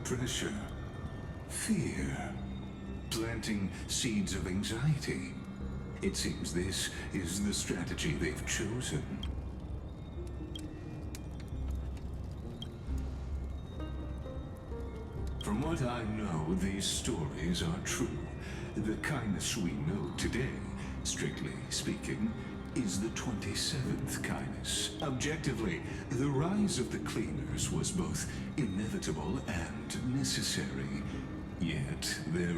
pressure, fear, planting seeds of anxiety. It seems this is the strategy they've chosen. From what I know, these stories are true. The kindness we know today, strictly speaking, is the 27th kindness. Objectively, the rise of the cleaners was both inevitable and necessary. Yet their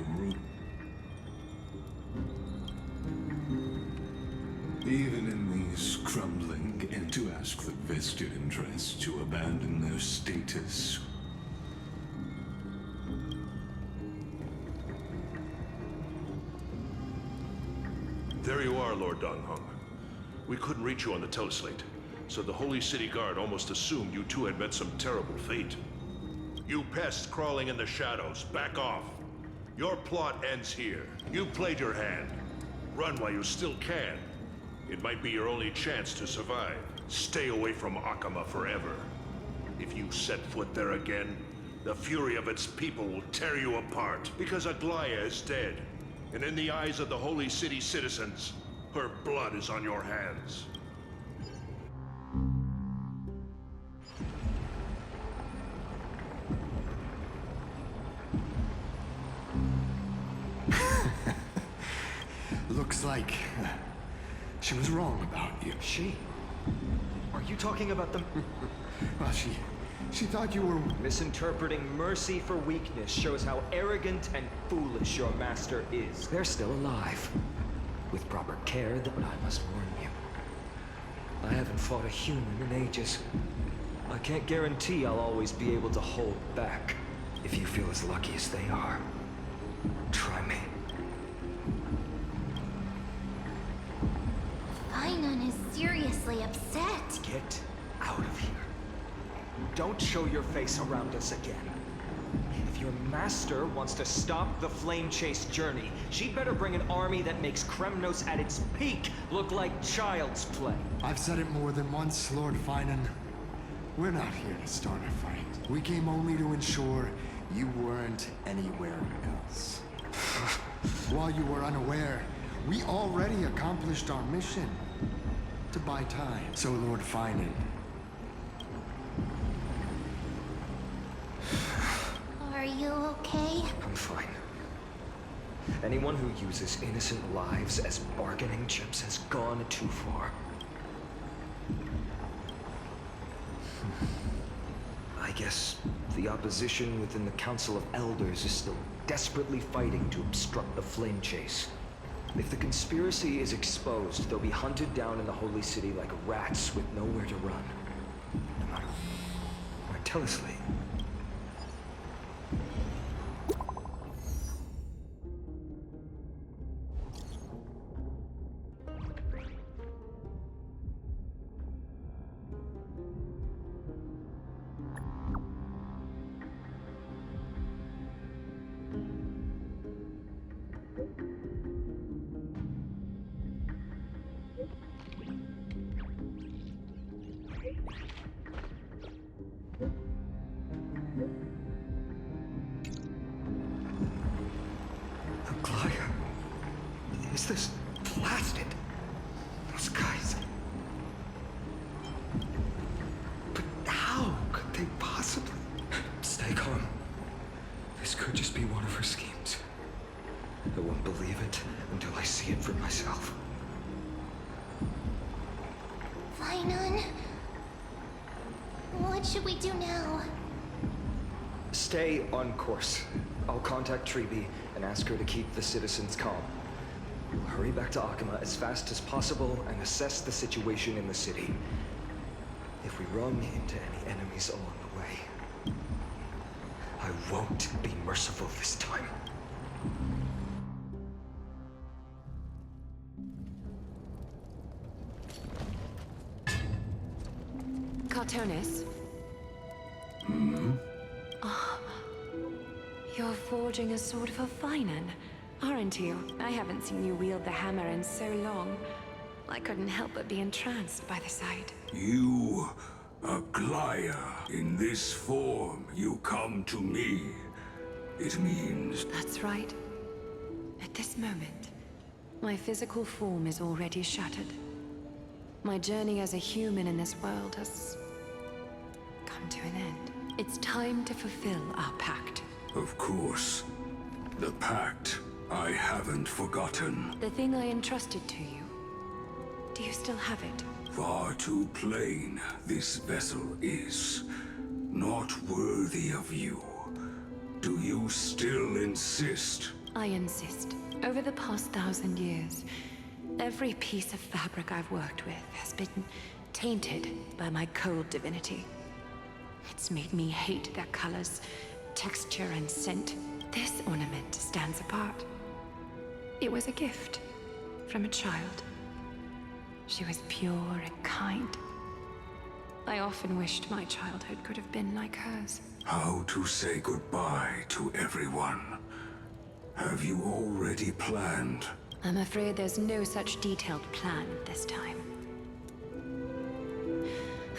even in these crumbling, and to ask the vested interests to abandon their status. There you are, Lord Donghung. We couldn't reach you on the teleslate, so the Holy City Guard almost assumed you two had met some terrible fate. You pests crawling in the shadows, back off. Your plot ends here. You played your hand. Run while you still can. It might be your only chance to survive. Stay away from Okhema forever. If you set foot there again, the fury of its people will tear you apart, because Aglaea is dead. And in the eyes of the Holy City citizens, her blood is on your hands. Looks like she was wrong about you. She? Are you talking about the... Well, she thought you were... Misinterpreting mercy for weakness shows how arrogant and foolish your master is. They're still alive. With proper care, but I must warn you. I haven't fought a human in ages. I can't guarantee I'll always be able to hold back. If you feel as lucky as they are, try me. Ainon is seriously upset. Get out of here. Don't show your face around us again. If your master wants to stop the flame chase journey, she'd better bring an army that makes Kremnos at its peak look like child's play. I've said it more than once, Lord Finan. We're not here to start a fight. We came only to ensure you weren't anywhere else. While you were unaware, we already accomplished our mission. To buy time. So, Lord Finan. Are you okay? I'm fine. Anyone who uses innocent lives as bargaining chips has gone too far. I guess the opposition within the Council of Elders is still desperately fighting to obstruct the flame chase. If the conspiracy is exposed, they'll be hunted down in the Holy City like rats with nowhere to run. No matter what. Teleslate. Aglaea? Is this blasted? Those guys... But how could they possibly... Stay calm. This could just be one of her schemes. I won't believe it until I see it for myself. Ainon? What should we do now? Stay on course. I'll contact Treeby and ask her to keep the citizens calm. We'll hurry back to Okhema as fast as possible and assess the situation in the city. If we run into any enemies along the way, I won't be merciful this time. Cartonis? You're forging a sword for Finan, aren't you? I haven't seen you wield the hammer in so long. I couldn't help but be entranced by the sight. You Aglaea, in this form you come to me. It means... That's right. At this moment, my physical form is already shattered. My journey as a human in this world has come to an end. It's time to fulfill our pact. Of course. The pact. I haven't forgotten. The thing I entrusted to you. Do you still have it? Far too plain this vessel is. Not worthy of you. Do you still insist? I insist. Over the past 1,000 years, every piece of fabric I've worked with has been tainted by my cold divinity. It's made me hate their colors, texture, and scent. This ornament stands apart. It was a gift from a child. She was pure and kind. I often wished my childhood could have been like hers. How to say goodbye to everyone? Have you already planned? I'm afraid there's no such detailed plan this time.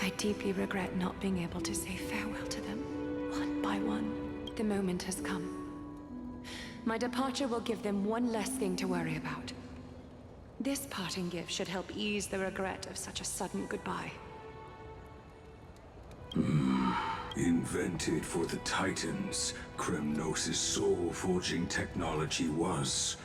I deeply regret not being able to say farewell to them, one by one. The moment has come. My departure will give them one less thing to worry about. This parting gift should help ease the regret of such a sudden goodbye. Invented for the Titans, Kremnos' soul-forging technology was.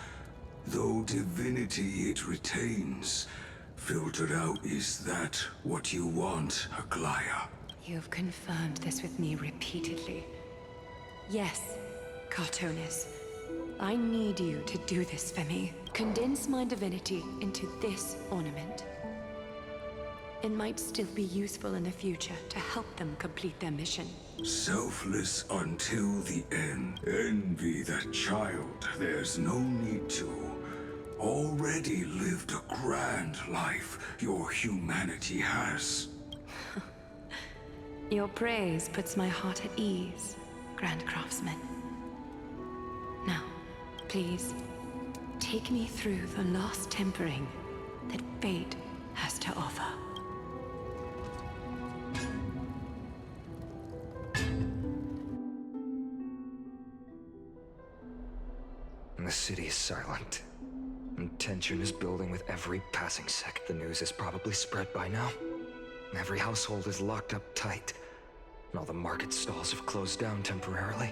Though divinity it retains, filtered out, is that what you want, Aglaea? You've confirmed this with me repeatedly. Yes, Cartonis. I need you to do this for me. Condense my divinity into this ornament. It might still be useful in the future to help them complete their mission. Selfless until the end. Envy that child, there's no need to. Already lived a grand life your humanity has. Your praise puts my heart at ease, Grand Craftsman. Now, please, take me through the last tempering that fate has to offer. The city is silent, and tension is building with every passing second. The news is probably spread by now. Every household is locked up tight, and all the market stalls have closed down temporarily.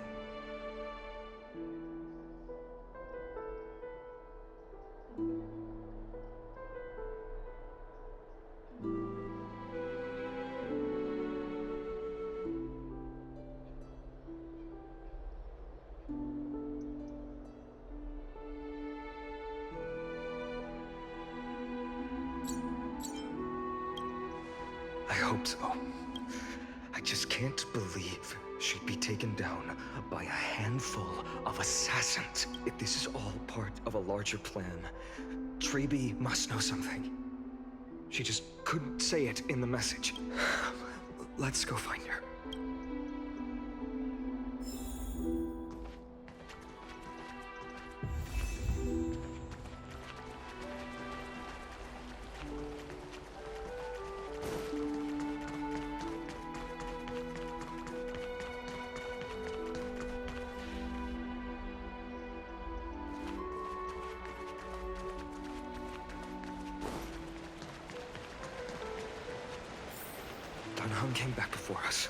I hope so. I just can't believe she'd be taken down by a handful of assassins. If this is all part of a larger plan, Treeby must know something. She just couldn't say it in the message. Let's go find her. Heng came back before us.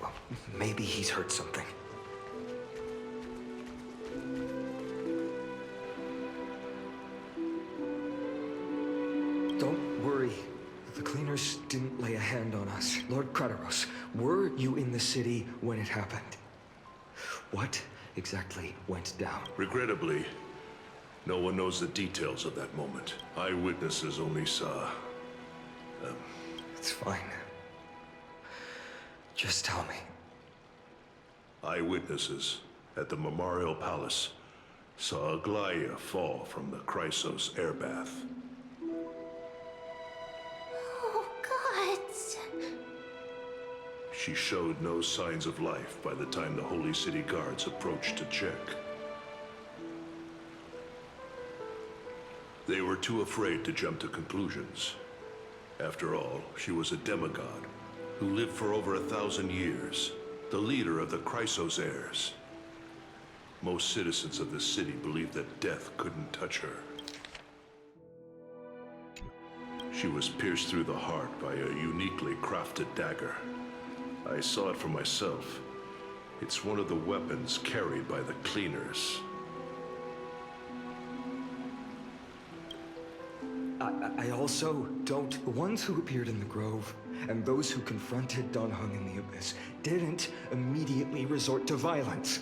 Well, maybe he's heard something. Don't worry. The cleaners didn't lay a hand on us. Lord Krateros, were you in the city when it happened? What exactly went down? Regrettably, no one knows the details of that moment. Eyewitnesses only saw... It's fine. Just tell me. Eyewitnesses at the Memorial Palace saw Aglaea fall from the Chrysos air bath. Oh, God. She showed no signs of life by the time the Holy City Guards approached to check. They were too afraid to jump to conclusions. After all, she was a demigod who lived for over 1,000 years, the leader of the Krateros heirs. Most citizens of the city believed that death couldn't touch her. She was pierced through the heart by a uniquely crafted dagger. I saw it for myself. It's one of the weapons carried by the cleaners. I also don't... The ones who appeared in the Grove, and those who confronted Dan Heng in the Abyss, didn't immediately resort to violence.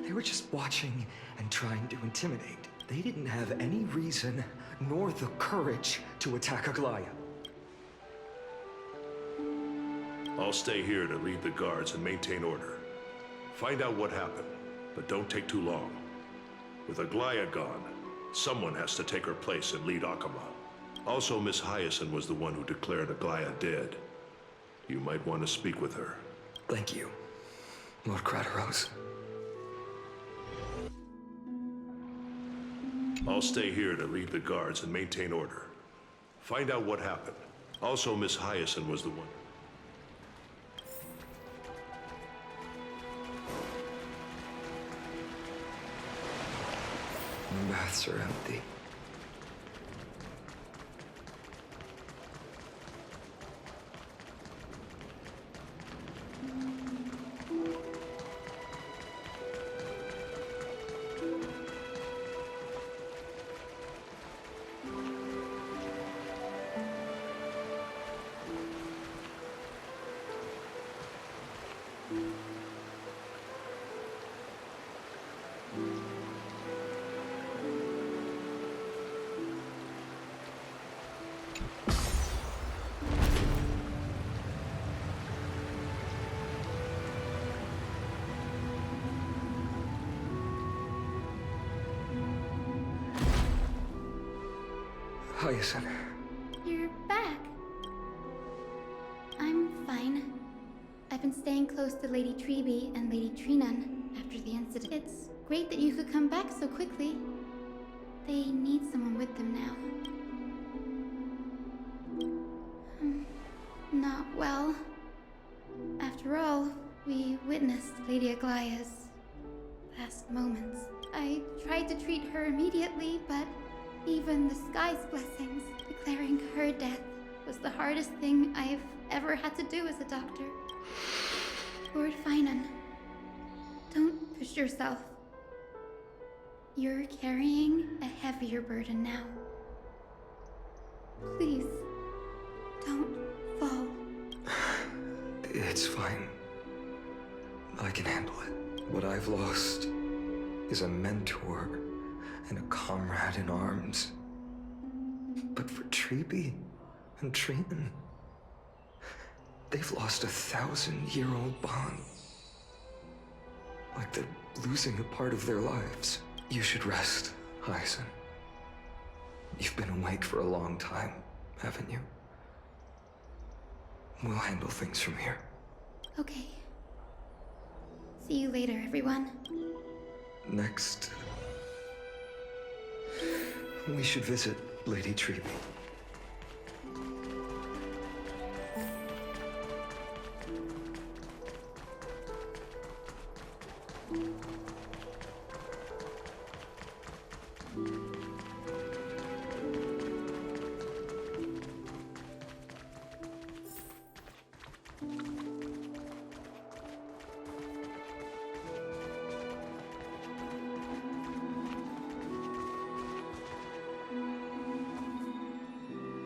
They were just watching and trying to intimidate. They didn't have any reason, nor the courage, to attack Aglaea. I'll stay here to lead the guards and maintain order. Find out what happened, but don't take too long. With Aglaea gone, someone has to take her place and lead Okhema. Also, Miss Hyacinth was the one who declared Aglaea dead. You might want to speak with her. Thank you, Lord Krateros. I'll stay here to lead the guards and maintain order. Find out what happened. Also, Miss Hyacinth was the one. The baths are empty. Hyacinth. You're back. I'm fine. I've been staying close to Lady Treeby and Lady Trinan after the incident. It's great that you could come back so quickly. They need someone with them now. Not well. After all, we witnessed Lady Aglaea's last moments. I tried to treat her immediately, but even the sky's blessings, declaring her death, was the hardest thing I've ever had to do as a doctor. Lord Finan, don't push yourself. You're carrying a heavier burden now. Please, don't fall. It's fine. I can handle it. What I've lost is a mentor and a comrade in arms. But for Treeby and Trinan, they've lost 1,000-year-old bond. Like they're losing a part of their lives. You should rest, Hyacinth. You've been awake for a long time, haven't you? We'll handle things from here. Okay. See you later, everyone. Next, we should visit Lady Treeby.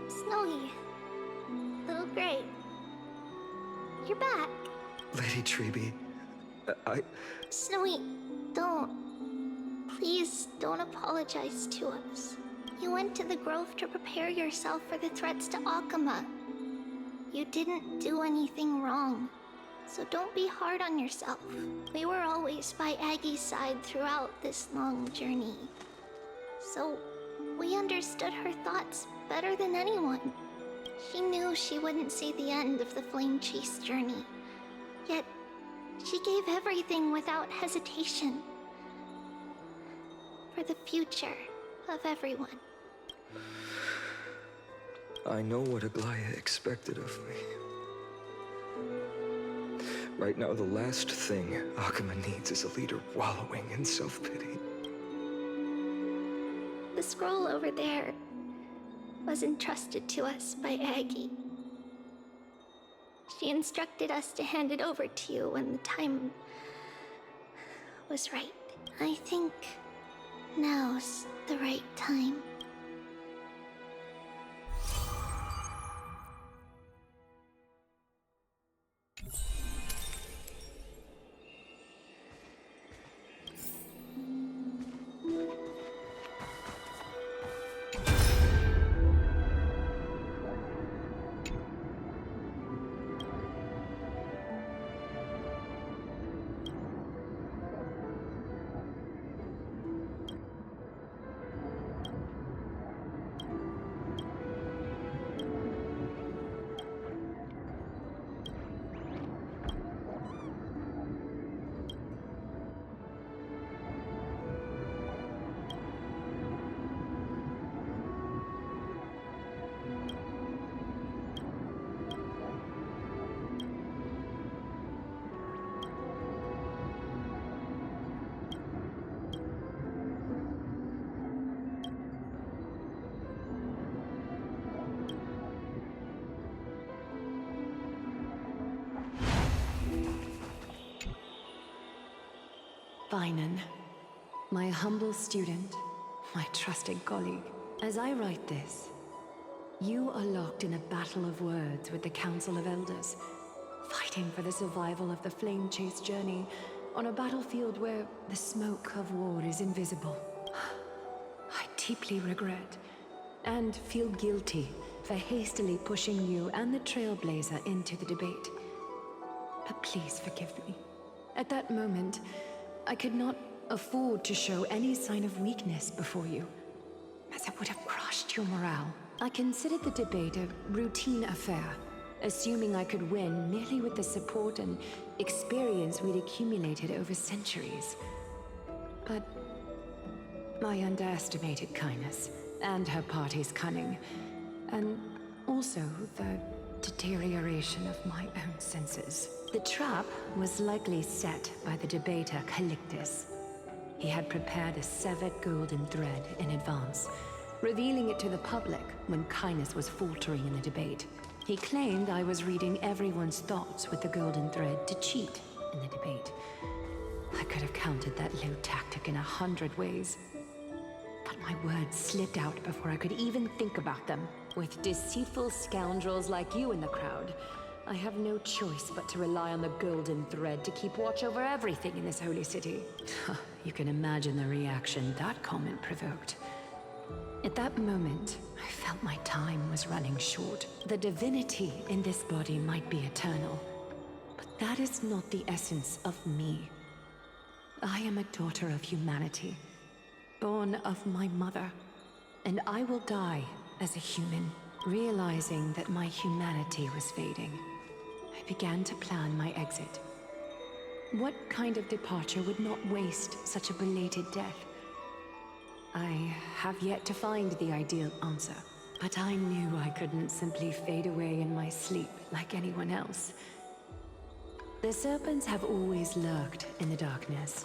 Snowy. Little Gray. You're back. Lady Treeby, Snowy, don't. Please don't apologize to us. You went to the Grove to prepare yourself for the threats to Okhema. You didn't do anything wrong, so don't be hard on yourself. We were always by Aggie's side throughout this long journey. So, we understood her thoughts better than anyone. She knew she wouldn't see the end of the Flame Chase journey. Yet, she gave everything without hesitation. For the future of everyone. I know what Aglaea expected of me. Right now, the last thing Okhema needs is a leader wallowing in self-pity. The scroll over there was entrusted to us by Aggie. She instructed us to hand it over to you when the time was right. I think now's the right time. Finan, my humble student, my trusted colleague. As I write this, you are locked in a battle of words with the Council of Elders, fighting for the survival of the flame-chased journey on a battlefield where the smoke of war is invisible. I deeply regret and feel guilty for hastily pushing you and the Trailblazer into the debate. But please forgive me. At that moment, I could not afford to show any sign of weakness before you, as it would have crushed your morale. I considered the debate a routine affair, assuming I could win merely with the support and experience we'd accumulated over centuries. But I underestimated Caelus and her party's cunning, and also the deterioration of my own senses. The trap was likely set by the debater Caelus. He had prepared a severed golden thread in advance, revealing it to the public when Caelus was faltering in the debate. He claimed I was reading everyone's thoughts with the golden thread to cheat in the debate. I could have countered that low tactic in 100 ways. But my words slipped out before I could even think about them. With deceitful scoundrels like you in the crowd, I have no choice but to rely on the golden thread to keep watch over everything in this holy city. You can imagine the reaction that comment provoked. At that moment, I felt my time was running short. The divinity in this body might be eternal, but that is not the essence of me. I am a daughter of humanity, born of my mother, and I will die as a human. Realizing that my humanity was fading, I began to plan my exit. What kind of departure would not waste such a belated death? I have yet to find the ideal answer, but I knew I couldn't simply fade away in my sleep like anyone else. The serpents have always lurked in the darkness,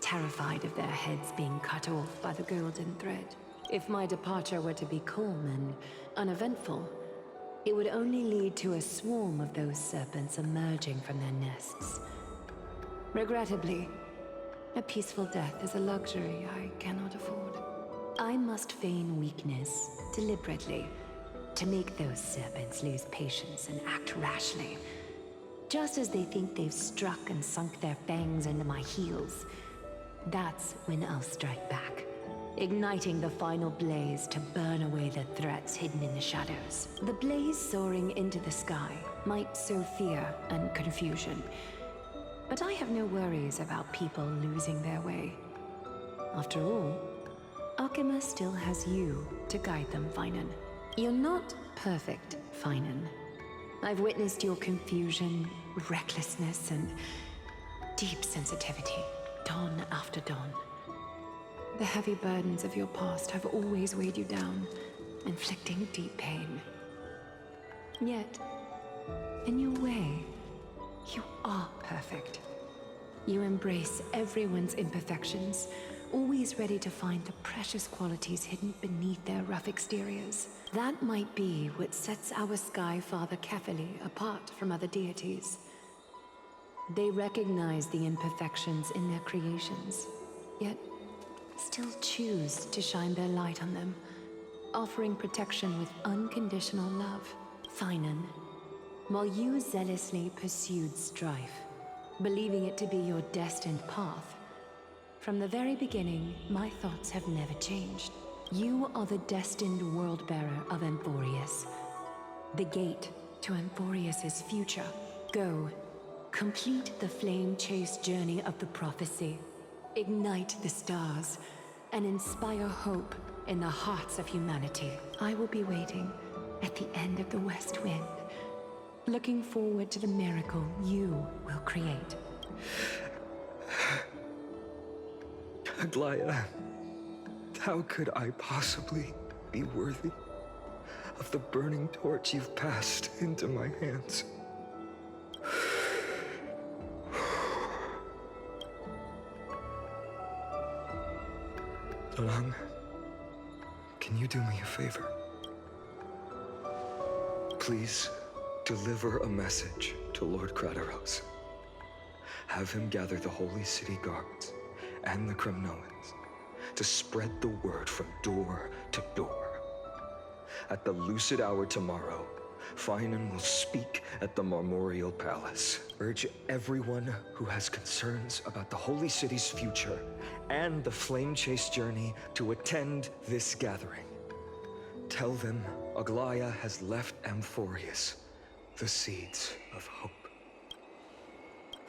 terrified of their heads being cut off by the golden thread. If my departure were to be calm and uneventful, it would only lead to a swarm of those serpents emerging from their nests. Regrettably, a peaceful death is a luxury I cannot afford. I must feign weakness deliberately to make those serpents lose patience and act rashly. Just as they think they've struck and sunk their fangs into my heels, that's when I'll strike back, igniting the final blaze to burn away the threats hidden in the shadows. The blaze soaring into the sky might sow fear and confusion, but I have no worries about people losing their way. After all, Okhema still has you to guide them, Finan. You're not perfect, Finan. I've witnessed your confusion, recklessness, and deep sensitivity, dawn after dawn. The heavy burdens of your past have always weighed you down, inflicting deep pain. Yet, in your way, you are perfect. You embrace everyone's imperfections, always ready to find the precious qualities hidden beneath their rough exteriors. That might be what sets our Sky Father Kefili apart from other deities. They recognize the imperfections in their creations, yet still choose to shine their light on them, offering protection with unconditional love. Finan, while you zealously pursued strife, believing it to be your destined path, from the very beginning, my thoughts have never changed. You are the destined world-bearer of Amphorius, the gate to Amphorius's future. Go, complete the flame-chased journey of the prophecy, ignite the stars, and inspire hope in the hearts of humanity. I will be waiting at the end of the West Wind, looking forward to the miracle you will create. Aglaea, how could I possibly be worthy of the burning torch you've passed into my hands? Heng, can you do me a favor? Please deliver a message to Lord Krateros. Have him gather the Holy City guards and the Kremnoans to spread the word from door to door. At the lucid hour tomorrow, Finan will speak at the Marmorial Palace. Urge everyone who has concerns about the Holy City's future and the Flame Chase journey to attend this gathering. Tell them Aglaea has left Amphorius the seeds of hope.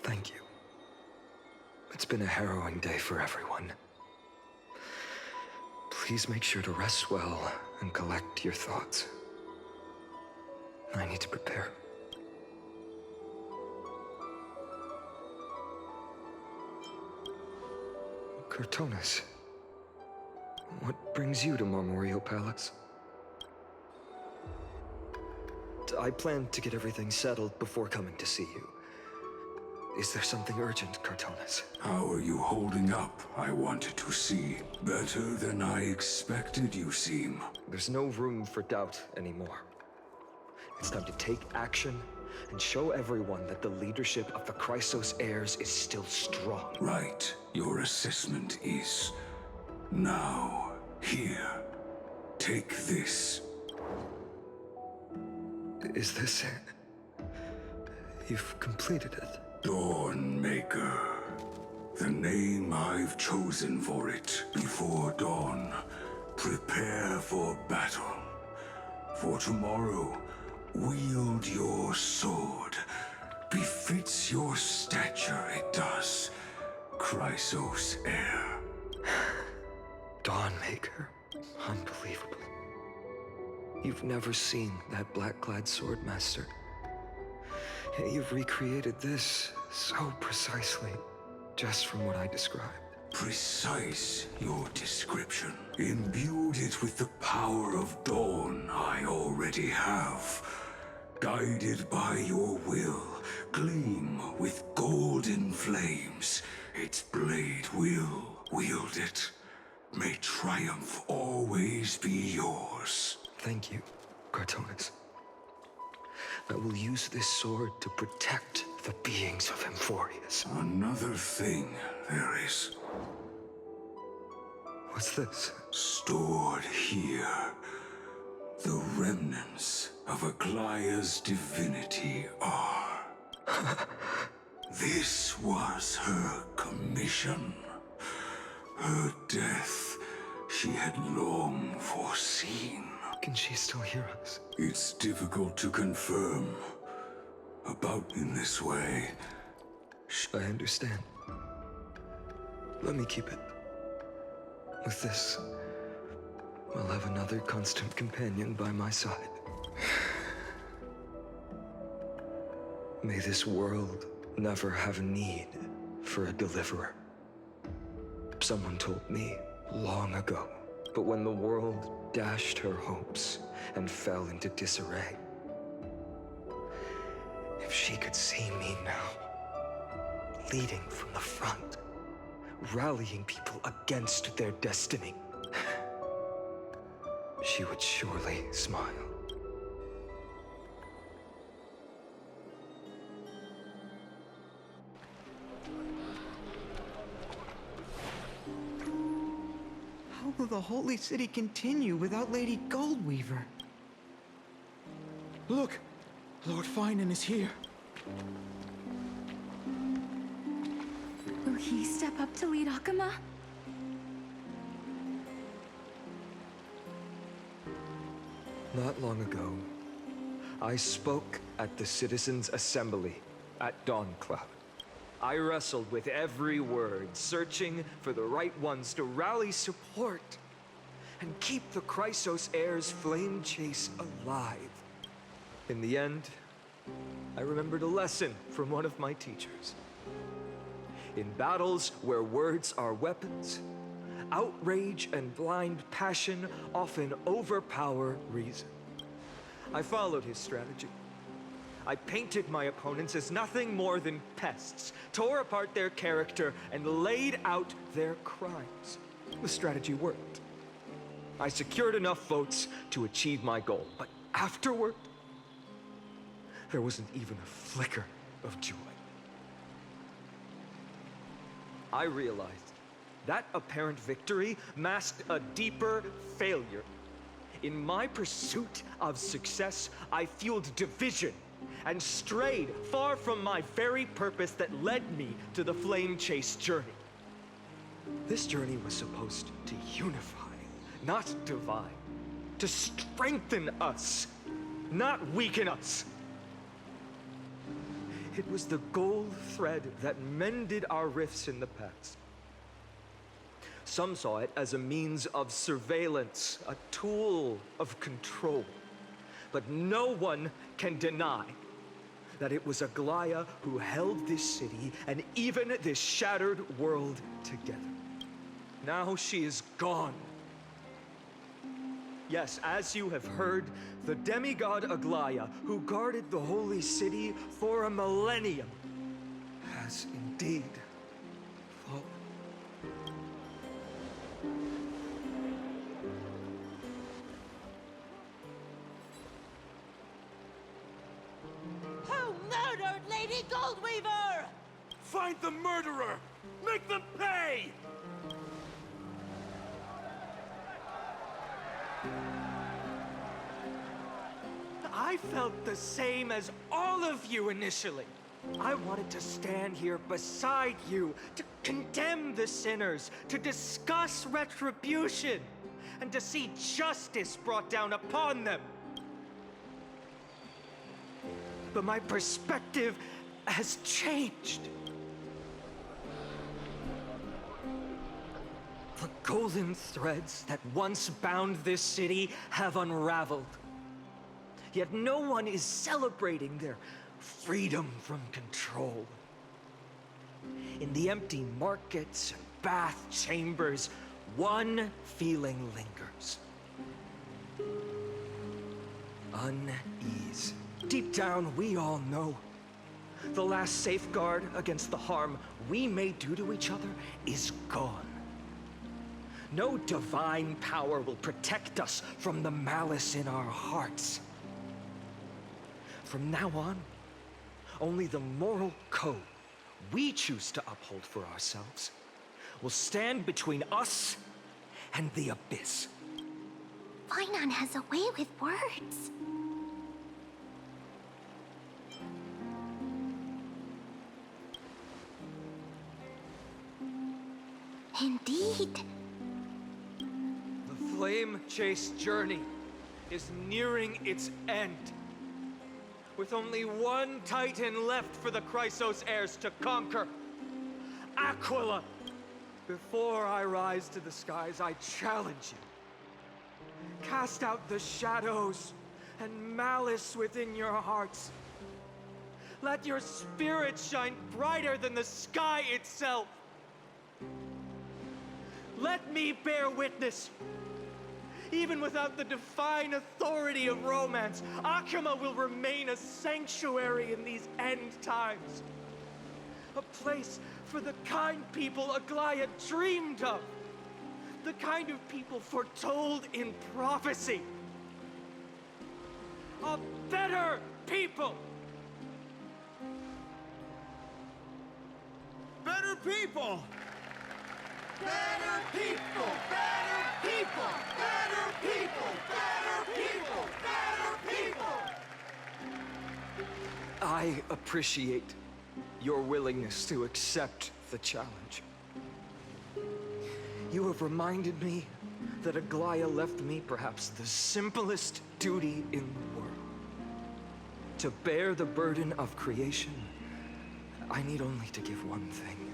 Thank you. It's been a harrowing day for everyone. Please make sure to rest well and collect your thoughts. I need to prepare. Cartonis, what brings you to Marmorial Palace? I plan to get everything settled before coming to see you. Is there something urgent, Cartonis? How are you holding up, I wanted to see. Better than I expected, you seem. There's no room for doubt anymore. It's time to take action and show everyone that the leadership of the Chrysos heirs is still strong. Right. Your assessment is. Now, here. Take this. Is this it? You've completed it. Dawnmaker. The name I've chosen for it. Before dawn, prepare for battle. For tomorrow, wield your sword. Befits your stature, it does. Chrysos heir. Dawnmaker. Unbelievable. You've never seen that black-clad swordmaster. Yet you've recreated this so precisely, just from what I described. Precise, your description. Imbued it with the power of dawn I already have. Guided by your will, gleam with golden flames. Its blade will wield it. May triumph always be yours. Thank you, Cartonis. I will use this sword to protect the beings of Amphorius. Another thing there is. What's this? Stored here. The remnants of Aglaea's divinity are. This was her commission. Her death she had long foreseen. Can she still hear us? It's difficult to confirm. About in this way. I understand. Let me keep it. With this, I'll have another constant companion by my side. May this world never have a need for a deliverer. Someone told me long ago, But when the world dashed her hopes and fell into disarray, if she could see me now, leading from the front, rallying people against their destiny, she would surely smile. How will the Holy City continue without Lady Goldweaver? Look! Lord Finan is here. Will he step up to lead Okhema? Not long ago, I spoke at the Citizens' Assembly at Dawncloud. I wrestled with every word, searching for the right ones to rally support and keep the Krateros heir's flame chase alive. In the end, I remembered a lesson from one of my teachers. In battles where words are weapons, outrage and blind passion often overpower reason. I followed his strategy. I painted my opponents as nothing more than pests, tore apart their character, and laid out their crimes. The strategy worked. I secured enough votes to achieve my goal, but afterward, there wasn't even a flicker of joy. I realized that apparent victory masked a deeper failure. In my pursuit of success, I fueled division and strayed far from my very purpose that led me to the flame chase journey. This journey was supposed to unify, not divide, to strengthen us, not weaken us. It was the gold thread that mended our rifts in the past. Some saw it as a means of surveillance, a tool of control. But no one can deny that it was Aglaea who held this city and even this shattered world together. Now she is gone. Yes, as you have heard, the demigod Aglaea, who guarded the holy city for a millennium, has indeed fallen. Who murdered Lady Goldweaver? Find the murderer! Make them pay! I felt the same as all of you initially. I wanted to stand here beside you, to condemn the sinners, to discuss retribution, and to see justice brought down upon them. But my perspective has changed. The golden threads that once bound this city have unraveled. Yet no one is celebrating their freedom from control. In the empty markets and bath chambers, one feeling lingers. Unease. Deep down, we all know the last safeguard against the harm we may do to each other is gone. No divine power will protect us from the malice in our hearts. From now on, only the moral code we choose to uphold for ourselves will stand between us and the abyss. Finan has a way with words. Indeed. The flame chase journey is nearing its end. With only one Titan left for the Krateros heirs to conquer, Aquila. Before I rise to the skies, I challenge you. Cast out the shadows and malice within your hearts. Let your spirit shine brighter than the sky itself. Let me bear witness Even without the divine authority of romance, Okhema will remain a sanctuary in these end times. A place for the kind people Aglaea dreamed of. The kind of people foretold in prophecy. A better people! Better people! Better people! Better people! Better people! Better people! Better people! I appreciate your willingness to accept the challenge. You have reminded me that Aglaea left me perhaps the simplest duty in the world. To bear the burden of creation, I need only to give one thing.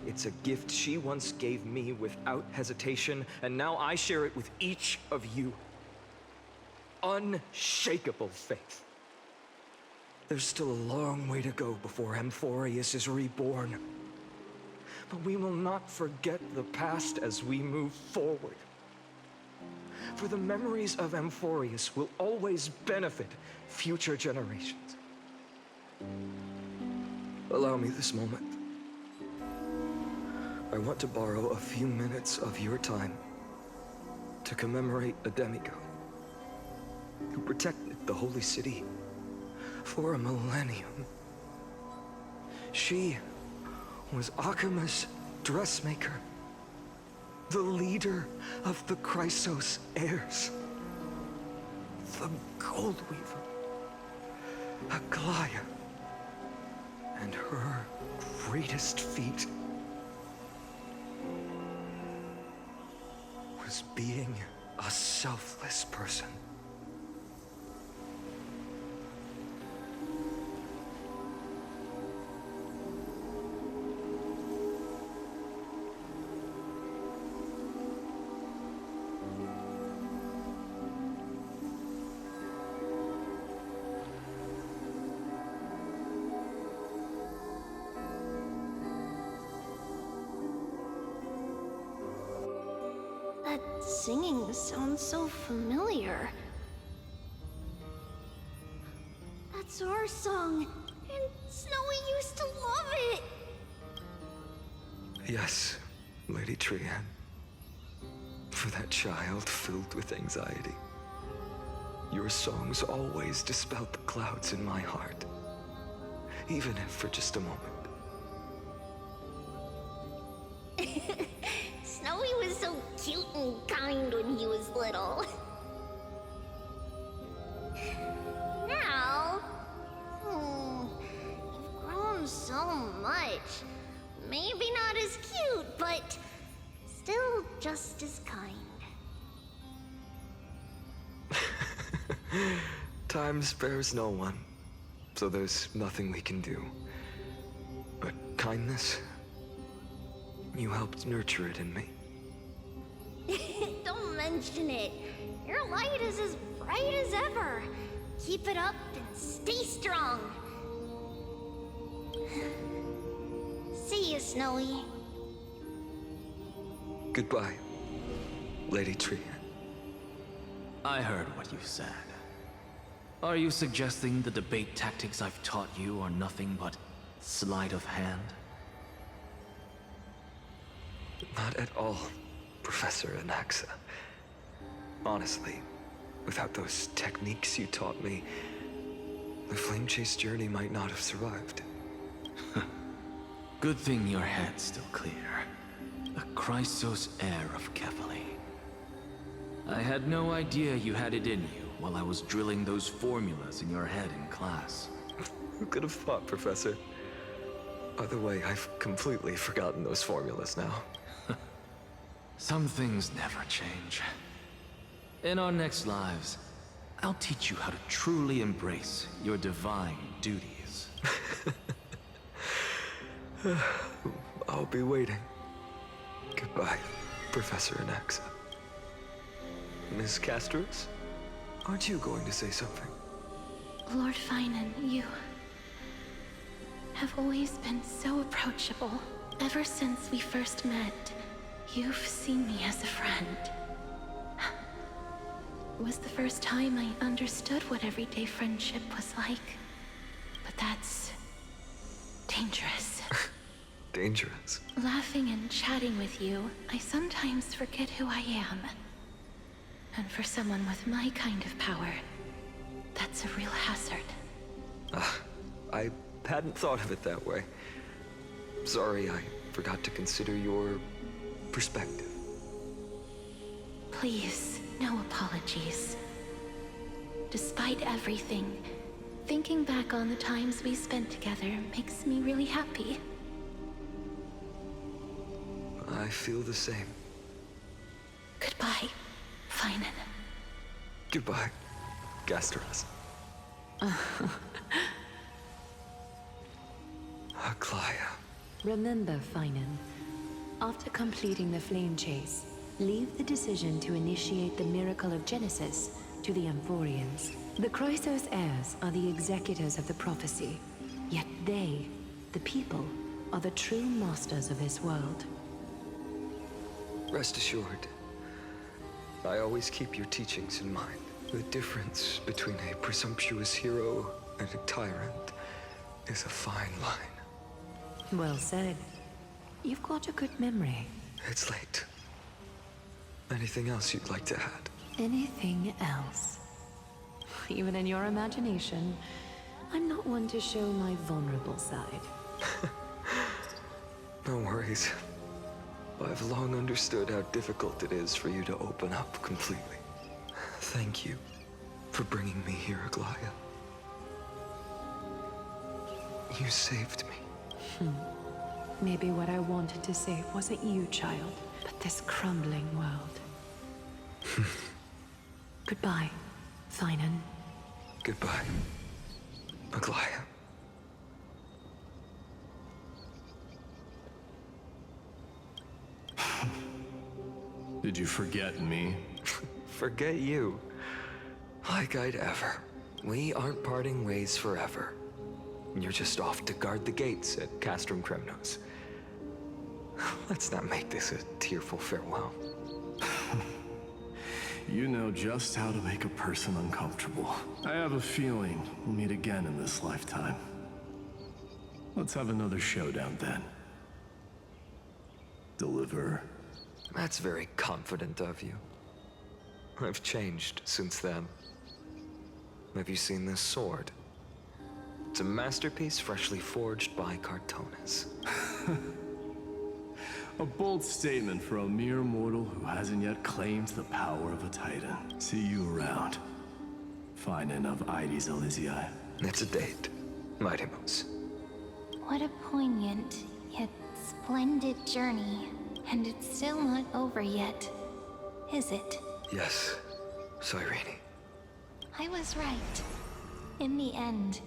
It's a gift she once gave me without hesitation, and now I share it with each of you. Unshakable faith. There's still a long way to go before Amphorius is reborn. But we will not forget the past as we move forward. For the memories of Amphorius will always benefit future generations. Allow me this moment. I want to borrow a few minutes of your time to commemorate a demigod who protected the Holy City for a millennium. She was Okhema's dressmaker, the leader of the Krateros heirs, the Gold Weaver, Aglaea, and her greatest feat was being a selfless person. That singing sounds so familiar. That's our song, and Snowy used to love it! Yes, Lady Trian. For that child filled with anxiety. Your songs always dispelled the clouds in my heart. Even if for just a moment. Snowy was so cute and kind when he was little. Now, you've grown so much. Maybe not as cute, but still just as kind. Time spares no one, so there's nothing we can do. But kindness, you helped nurture it in me. Don't mention it. Your light is as bright as ever. Keep it up and stay strong. See you, Snowy. Goodbye, Lady Trian. I heard what you said. Are you suggesting the debate tactics I've taught you are nothing but sleight of hand? Not at all, Professor Anaxa. Honestly, without those techniques you taught me, the Flame Chase journey might not have survived. Good thing your head's still clear. The Chrysos heir of Kefali. I had no idea you had it in you while I was drilling those formulas in your head in class. Who could have thought, Professor? By the way, I've completely forgotten those formulas now. Some things never change. In our next lives, I'll teach you how to truly embrace your divine duties. I'll be waiting. Goodbye, Professor Anaxa. Miss Caelus, aren't you going to say something? Lord Finan, you have always been so approachable. Ever since we first met, you've seen me as a friend. was the first time I understood what everyday friendship was like. But that's dangerous. Dangerous? Laughing and chatting with you, I sometimes forget who I am. And for someone with my kind of power, that's a real hazard. I hadn't thought of it that way. Sorry, I forgot to consider your perspective. Please, no apologies. Despite everything, thinking back on the times we spent together makes me really happy. I feel the same. Goodbye, Finan. Goodbye, Gasteros. Aglaea. Remember, Finan, after completing the flame chase, leave the decision to initiate the miracle of Genesis to the Amphorians. The Krateros heirs are the executors of the prophecy, yet they, the people, are the true masters of this world. Rest assured, I always keep your teachings in mind. The difference between a presumptuous hero and a tyrant is a fine line. Well said. You've got a good memory. It's late. Anything else you'd like to add? Anything else? Even in your imagination, I'm not one to show my vulnerable side. No worries. I've long understood how difficult it is for you to open up completely. Thank you for bringing me here, Aglaea. You saved me. Maybe what I wanted to save wasn't you, child, but this crumbling world. Goodbye, Finan. Goodbye, Aglaea. Did you forget me? Forget you? Like I'd ever. We aren't parting ways forever. You're just off to guard the gates at Castrum Kremnos. Let's not make this a tearful farewell. You know just how to make a person uncomfortable. I have a feeling we'll meet again in this lifetime. Let's have another showdown then. Deliver. That's very confident of you. I've changed since then. Have you seen this sword? It's a masterpiece freshly forged by Cartonis. A bold statement for a mere mortal who hasn't yet claimed the power of a titan. See you around. Finan of Ides Elysiae. It's a date, Mightymoose. What a poignant, yet splendid journey. And it's still not over yet, is it? Yes, Cyrene. I was right. In the end,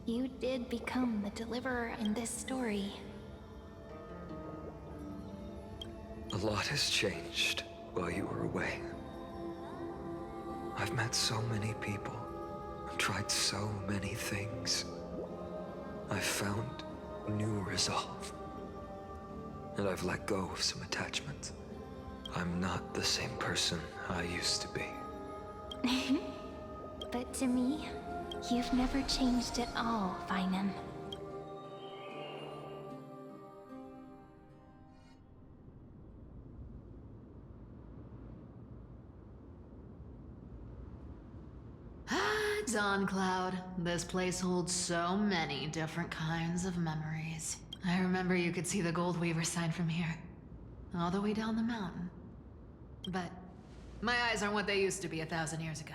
you did become the deliverer in this story. A lot has changed while you were away. I've met so many people, tried so many things. I've found new resolve. And I've let go of some attachments. I'm not the same person I used to be. But to me, you've never changed at all, Finan. Dawn Cloud. This place holds so many different kinds of memories. I remember you could see the Gold Weaver sign from here, all the way down the mountain. But my eyes aren't what they used to be 1,000 years ago.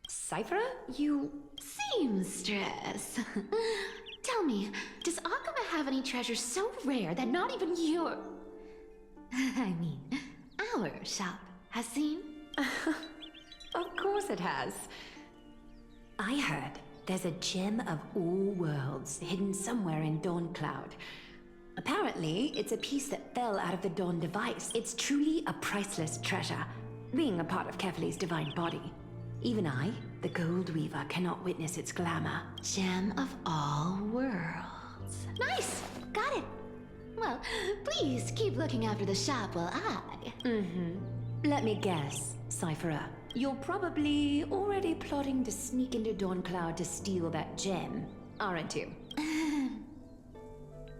Cyphra, you seamstress. Tell me, does Okhema have any treasures so rare that not even your... I mean, our shop has seen? Of course it has. I heard there's a gem of all worlds hidden somewhere in Dawn Cloud. Apparently, it's a piece that fell out of the Dawn device. It's truly a priceless treasure, being a part of Kefali's divine body. Even I, the Gold Weaver, cannot witness its glamour. Gem of all worlds. Nice! Got it! Well, please keep looking after the shop while I... Let me guess, Cypherer. You're probably already plotting to sneak into Dawncloud to steal that gem, aren't you?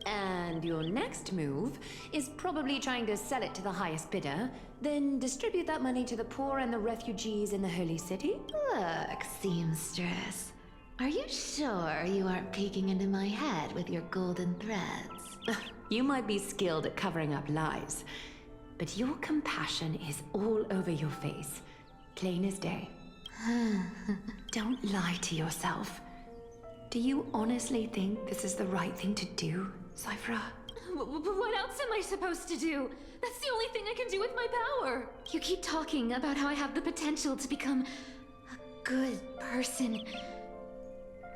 And your next move is probably trying to sell it to the highest bidder, then distribute that money to the poor and the refugees in the Holy City? Look, seamstress. Are you sure you aren't peeking into my head with your golden threads? You might be skilled at covering up lies, but your compassion is all over your face, plain as day. Don't lie to yourself. Do you honestly think this is the right thing to do, Cypherer? What else am I supposed to do? That's the only thing I can do with my power. You keep talking about how I have the potential to become a good person.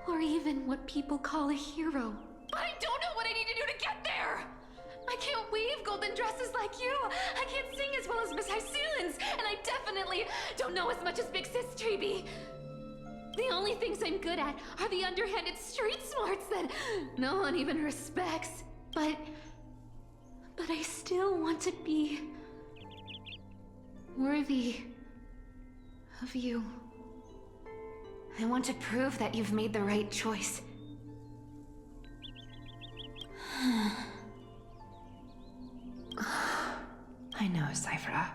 Or even what people call a hero. But I don't know what I need to do to get there! I can't weave golden dresses like you! I can't sing as well as Miss Hyceelins! And I definitely don't know as much as Big Sis Treby! The only things I'm good at are the underhanded street smarts that no one even respects. But I still want to be worthy of you. I want to prove that you've made the right choice. I know, Cypherer.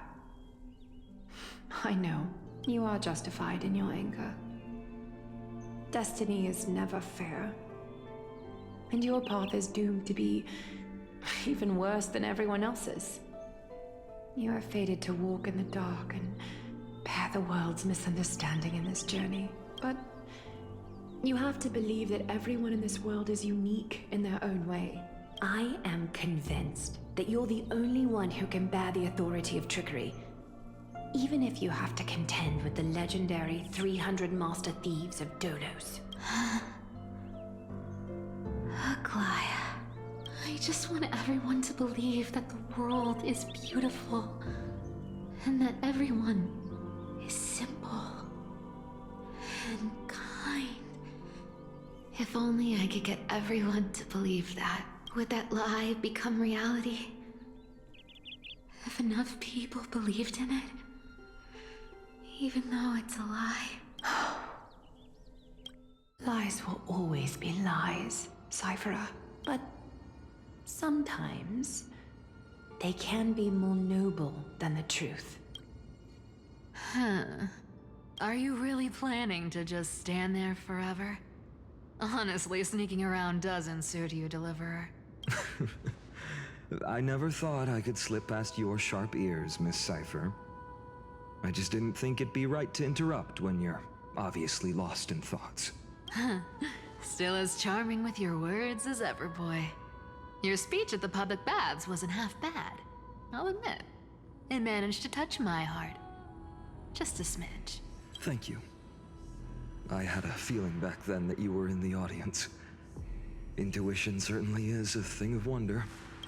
I know. You are justified in your anger. Destiny is never fair. And your path is doomed to be even worse than everyone else's. You are fated to walk in the dark and bear the world's misunderstanding in this journey. But you have to believe that everyone in this world is unique in their own way. I am convinced that you're the only one who can bear the authority of trickery, even if you have to contend with the legendary 300 master thieves of Dolos. Aglaea, I just want everyone to believe that the world is beautiful, and that everyone is simple and kind. If only I could get everyone to believe that. Would that lie become reality? If enough people believed in it, even though it's a lie. Lies will always be lies, Cypherer. But sometimes they can be more noble than the truth. Are you really planning to just stand there forever? Honestly, sneaking around doesn't suit you, Deliverer. I never thought I could slip past your sharp ears, Miss Cypher. I just didn't think it'd be right to interrupt when you're obviously lost in thoughts. Still as charming with your words as ever, boy. Your speech at the public baths wasn't half bad, I'll admit. It managed to touch my heart. Just a smidge. Thank you. I had a feeling back then that you were in the audience. Intuition certainly is a thing of wonder.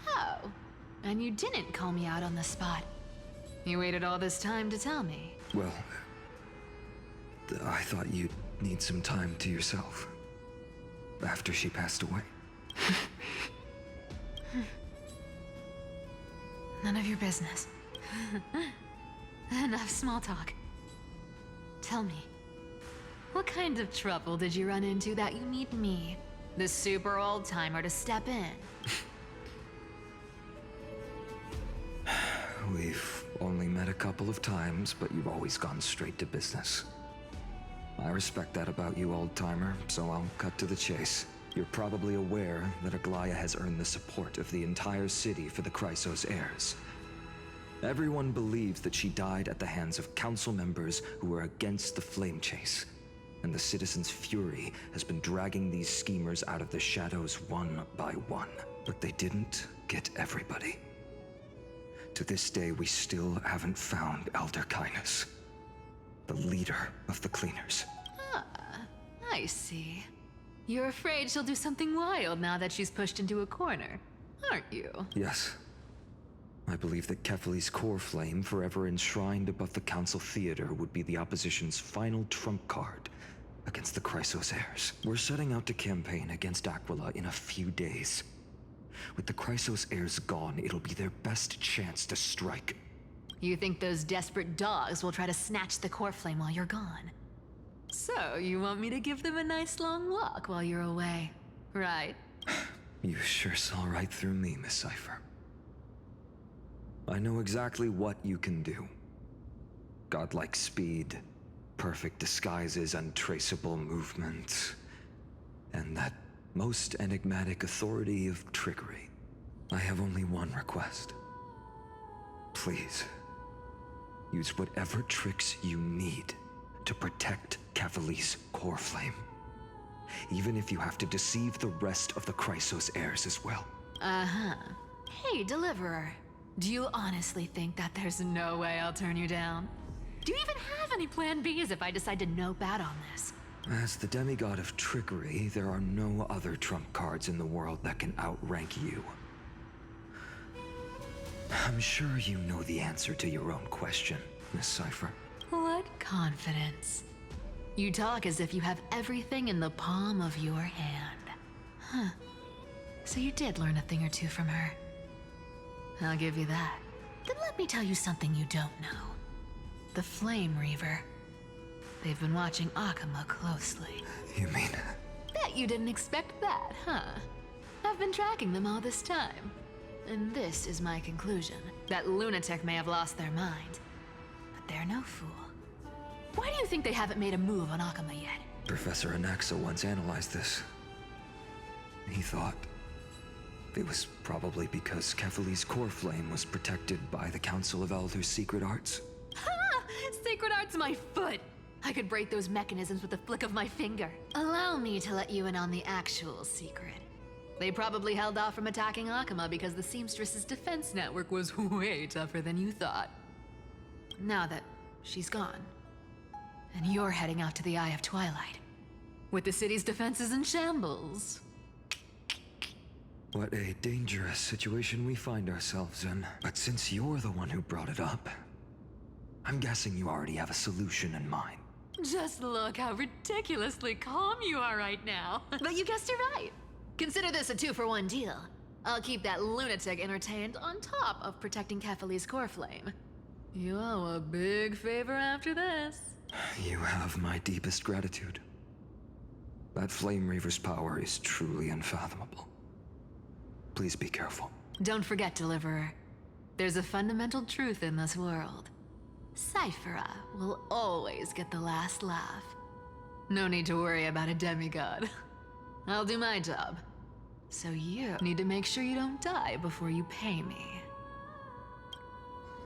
Oh, and you didn't call me out on the spot. You waited all this time to tell me. Well, I thought you'd need some time to yourself. After she passed away. None of your business. Enough small talk. Tell me, what kind of trouble did you run into that you need me, the super old-timer, to step in? We've only met a couple of times, but you've always gone straight to business. I respect that about you, old-timer, so I'll cut to the chase. You're probably aware that Aglaea has earned the support of the entire city for the Krateros heirs. Everyone believes that she died at the hands of council members who were against the flame chase, and the citizens' fury has been dragging these schemers out of the shadows one by one. But they didn't get everybody. To this day, we still haven't found Elder Caelus, the leader of the cleaners. Ah, I see. You're afraid she'll do something wild now that she's pushed into a corner, aren't you? Yes. I believe that Kefali's core flame, forever enshrined above the council theater, would be the opposition's final trump card against the Krateros heirs. We're setting out to campaign against Aglaea in a few days. With the Chrysos heirs gone, it'll be their best chance to strike. You think those desperate dogs will try to snatch the core flame while you're gone? So, you want me to give them a nice long walk while you're away, right? You sure saw right through me, Miss Cypher. I know exactly what you can do. Godlike speed, perfect disguises, untraceable movement, and that most enigmatic authority of trickery. I have only one request. Please, use whatever tricks you need to protect Caelus' core flame. Even if you have to deceive the rest of the Chrysos heirs as well. Uh-huh. Hey, Deliverer. Do you honestly think that there's no way I'll turn you down? Do you even have any plan Bs if I decide to nope out on this? As the demigod of trickery, there are no other trump cards in the world that can outrank you. I'm sure you know the answer to your own question, Miss Cypher. What confidence. You talk as if you have everything in the palm of your hand. Huh. So you did learn a thing or two from her. I'll give you that. Then let me tell you something you don't know. The Flame Reaver. They've been watching Okhema closely. You mean? Bet you didn't expect that, huh? I've been tracking them all this time. And this is my conclusion. That lunatic may have lost their mind, but they're no fool. Why do you think they haven't made a move on Okhema yet? Professor Anaxa once analyzed this. He thought it was probably because Caelus' core flame was protected by the Council of Elders' secret arts. Ha! Sacred art's my foot! I could break those mechanisms with the flick of my finger. Allow me to let you in on the actual secret. They probably held off from attacking Okhema because the Seamstress's defense network was way tougher than you thought. Now that she's gone, and you're heading out to the Eye of Twilight, with the city's defenses in shambles. What a dangerous situation we find ourselves in. But since you're the one who brought it up, I'm guessing you already have a solution in mind. Just look how ridiculously calm you are right now. But you guessed it right. Consider this a 2-for-1 deal. I'll keep that lunatic entertained on top of protecting Caelus' core flame. You owe a big favor after this. You have my deepest gratitude. That Flame Reaver's power is truly unfathomable. Please be careful. Don't forget, Deliverer. There's a fundamental truth in this world. Cyphera will always get the last laugh. No need to worry about a demigod. I'll do my job. So you need to make sure you don't die before you pay me.